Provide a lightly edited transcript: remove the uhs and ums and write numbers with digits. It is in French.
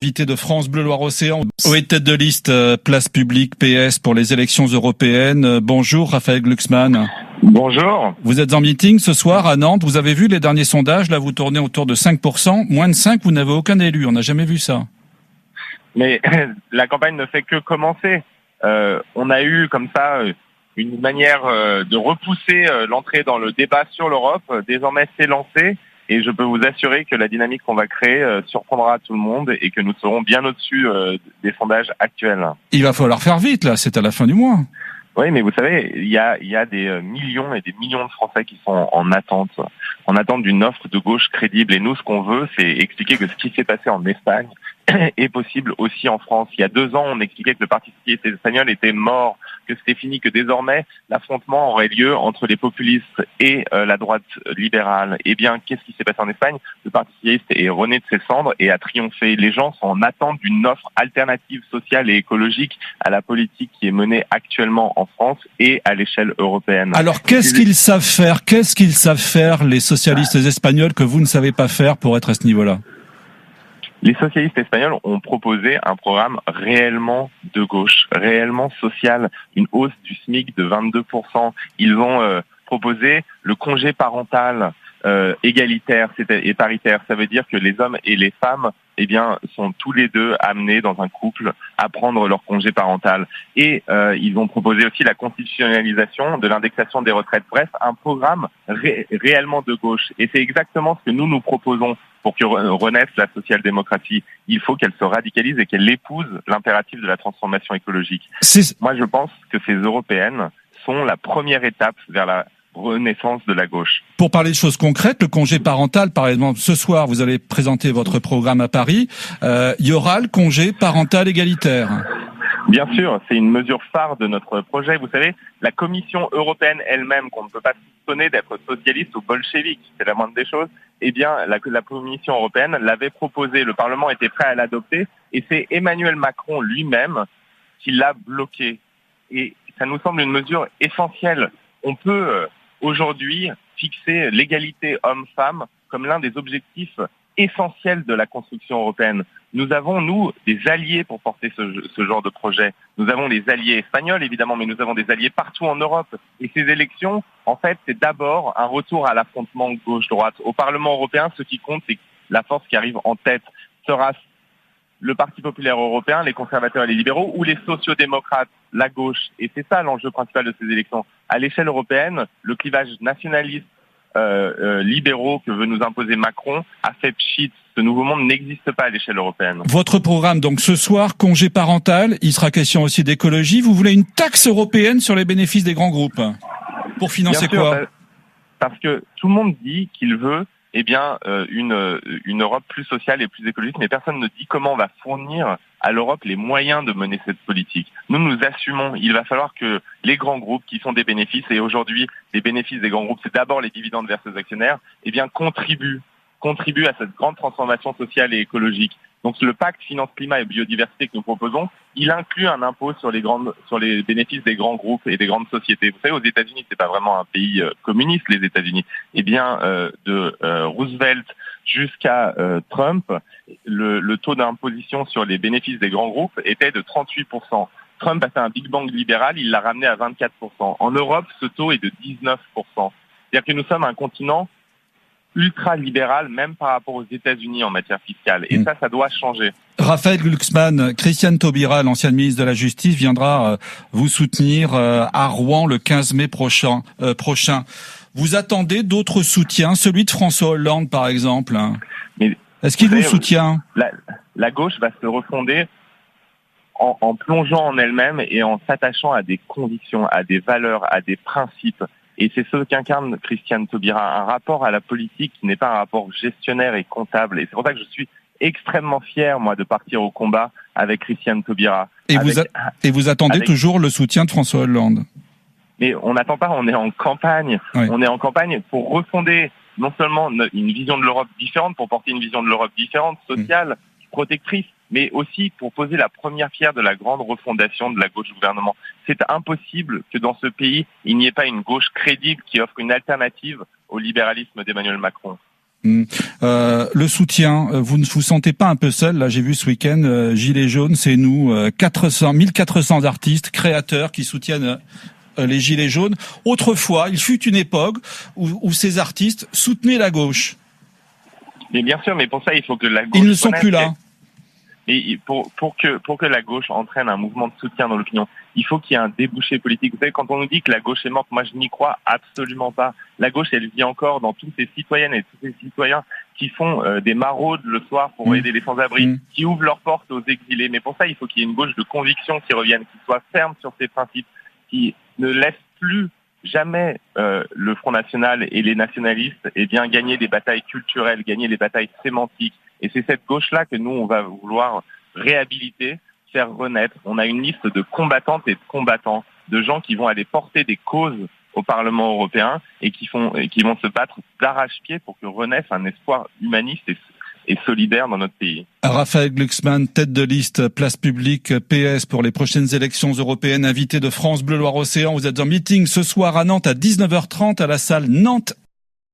Invité de France Bleu Loire-Océan, tête de liste Place Publique PS pour les élections européennes. Bonjour Raphaël Glucksmann. Bonjour. Vous êtes en meeting ce soir à Nantes. Vous avez vu les derniers sondages. Là, vous tournez autour de 5%. Moins de 5, vous n'avez aucun élu. On n'a jamais vu ça. Mais la campagne ne fait que commencer. On a eu comme ça une manière de repousser l'entrée dans le débat sur l'Europe. Désormais, c'est lancé. Et je peux vous assurer que la dynamique qu'on va créer surprendra tout le monde et que nous serons bien au-dessus des sondages actuels. Il va falloir faire vite, là. C'est à la fin du mois. Oui, mais vous savez, il y a des millions et des millions de Français qui sont en attente d'une offre de gauche crédible. Et nous, ce qu'on veut, c'est expliquer que ce qui s'est passé en Espagne est possible aussi en France. Il y a 2 ans, on expliquait que le Parti socialiste espagnol était mort, que c'était fini, que désormais, l'affrontement aurait lieu entre les populistes et la droite libérale. Eh bien, qu'est-ce qui s'est passé en Espagne? Le Parti socialiste est rené de ses cendres et a triomphé. Les gens sont en attente d'une offre alternative sociale et écologique à la politique qui est menée actuellement en France et à l'échelle européenne. Alors, qu'est-ce qu'ils savent faire? Qu'est-ce qu'ils savent faire, les socialistes espagnols, que vous ne savez pas faire pour être à ce niveau-là? Les socialistes espagnols ont proposé un programme réellement de gauche, réellement social, une hausse du SMIC de 22%. Ils ont proposé le congé parental égalitaire et paritaire. Ça veut dire que les hommes et les femmes, eh bien, sont tous les deux amenés dans un couple à prendre leur congé parental. Et ils ont proposé aussi la constitutionnalisation de l'indexation des retraites. Bref, un programme réellement de gauche. Et c'est exactement ce que nous proposons. Pour que renaisse la social-démocratie, il faut qu'elle se radicalise et qu'elle épouse l'impératif de la transformation écologique. Moi, je pense que ces européennes sont la première étape vers la renaissance de la gauche. Pour parler de choses concrètes, le congé parental, par exemple, ce soir, vous allez présenter votre programme à Paris. Il y aura le congé parental égalitaire. Bien sûr, c'est une mesure phare de notre projet. Vous savez, la Commission européenne elle-même, qu'on ne peut pas soupçonner d'être socialiste ou bolchevique, c'est la moindre des choses, eh bien, la Commission européenne l'avait proposé, le Parlement était prêt à l'adopter, et c'est Emmanuel Macron lui-même qui l'a bloqué. Et ça nous semble une mesure essentielle. On peut aujourd'hui fixer l'égalité homme-femme comme l'un des objectifs essentiels de la construction européenne. Nous avons, nous, des alliés pour porter ce genre de projet. Nous avons les alliés espagnols, évidemment, mais nous avons des alliés partout en Europe. Et ces élections, en fait, c'est d'abord un retour à l'affrontement gauche-droite. Au Parlement européen, ce qui compte, c'est que la force qui arrive en tête sera le Parti populaire européen, les conservateurs et les libéraux, ou les sociodémocrates, la gauche. Et c'est ça l'enjeu principal de ces élections. À l'échelle européenne, le clivage nationaliste libéraux que veut nous imposer Macron a fait pchit. Ce nouveau monde n'existe pas à l'échelle européenne. Votre programme, donc ce soir, congé parental, il sera question aussi d'écologie. Vous voulez une taxe européenne sur les bénéfices des grands groupes. Pour financer Bien sûr, quoi? Parce que tout le monde dit qu'il veut une Europe plus sociale et plus écologique, mais personne ne dit comment on va fournir à l'Europe les moyens de mener cette politique. Nous assumons. Il va falloir que les grands groupes qui sont des bénéfices, et aujourd'hui, les bénéfices des grands groupes, c'est d'abord les dividendes versés aux actionnaires, eh bien, contribuent à cette grande transformation sociale et écologique. Donc, le pacte finance climat et biodiversité que nous proposons, il inclut un impôt sur les bénéfices des grands groupes et des grandes sociétés. Vous savez, aux États-Unis, c'est pas vraiment un pays communiste, les États-Unis. Eh bien, de Roosevelt jusqu'à Trump, le taux d'imposition sur les bénéfices des grands groupes était de 38%. Trump a fait un Big Bang libéral, il l'a ramené à 24%. En Europe, ce taux est de 19%. C'est-à-dire que nous sommes un continent ultra-libéral, même par rapport aux États-Unis en matière fiscale. Et ça doit changer. Raphaël Glucksmann, Christiane Taubira, l'ancienne ministre de la Justice, viendra vous soutenir à Rouen le 15 mai prochain. Vous attendez d'autres soutiens, celui de François Hollande par exemple. Mais est-ce qu'il vous soutient? La gauche va se refonder en plongeant en elle-même et en s'attachant à des convictions, à des valeurs, à des principes. Et c'est ce qu'incarne Christiane Taubira, un rapport à la politique qui n'est pas un rapport gestionnaire et comptable. Et c'est pour ça que je suis extrêmement fier, moi, de partir au combat avec Christiane Taubira. Et vous attendez toujours le soutien de François Hollande? Mais on n'attend pas, on est en campagne. Oui. On est en campagne pour refonder non seulement une vision de l'Europe différente, pour porter une vision de l'Europe différente, sociale, protectrice, mais aussi pour poser la première pierre de la grande refondation de la gauche du gouvernement. C'est impossible que dans ce pays, il n'y ait pas une gauche crédible qui offre une alternative au libéralisme d'Emmanuel Macron. Le soutien, vous ne vous sentez pas un peu seul? Là, j'ai vu ce week-end, Gilets jaunes, c'est nous, 1400 artistes, créateurs qui soutiennent les Gilets jaunes. Autrefois, il fut une époque où ces artistes soutenaient la gauche. Mais bien sûr, mais pour ça, il faut que la gauche... Ils ne sont plus là. Et pour que la gauche entraîne un mouvement de soutien dans l'opinion, il faut qu'il y ait un débouché politique. Vous savez, quand on nous dit que la gauche est morte, moi je n'y crois absolument pas. La gauche, elle vit encore dans toutes ces citoyennes et tous ces citoyens qui font des maraudes le soir pour aider les sans-abri, qui ouvrent leurs portes aux exilés. Mais pour ça, il faut qu'il y ait une gauche de conviction qui revienne, qui soit ferme sur ses principes, qui ne laisse plus jamais le Front National et les nationalistes gagner des batailles culturelles, gagner les batailles sémantiques. Et c'est cette gauche-là que nous, on va vouloir réhabiliter, faire renaître. On a une liste de combattantes et de combattants, de gens qui vont aller porter des causes au Parlement européen et qui vont se battre d'arrache-pied pour que renaisse un espoir humaniste et solidaire dans notre pays. Raphaël Glucksmann, tête de liste Place Publique PS pour les prochaines élections européennes, invité de France Bleu Loire Océan. Vous êtes en meeting ce soir à Nantes à 19h30 à la salle Nantes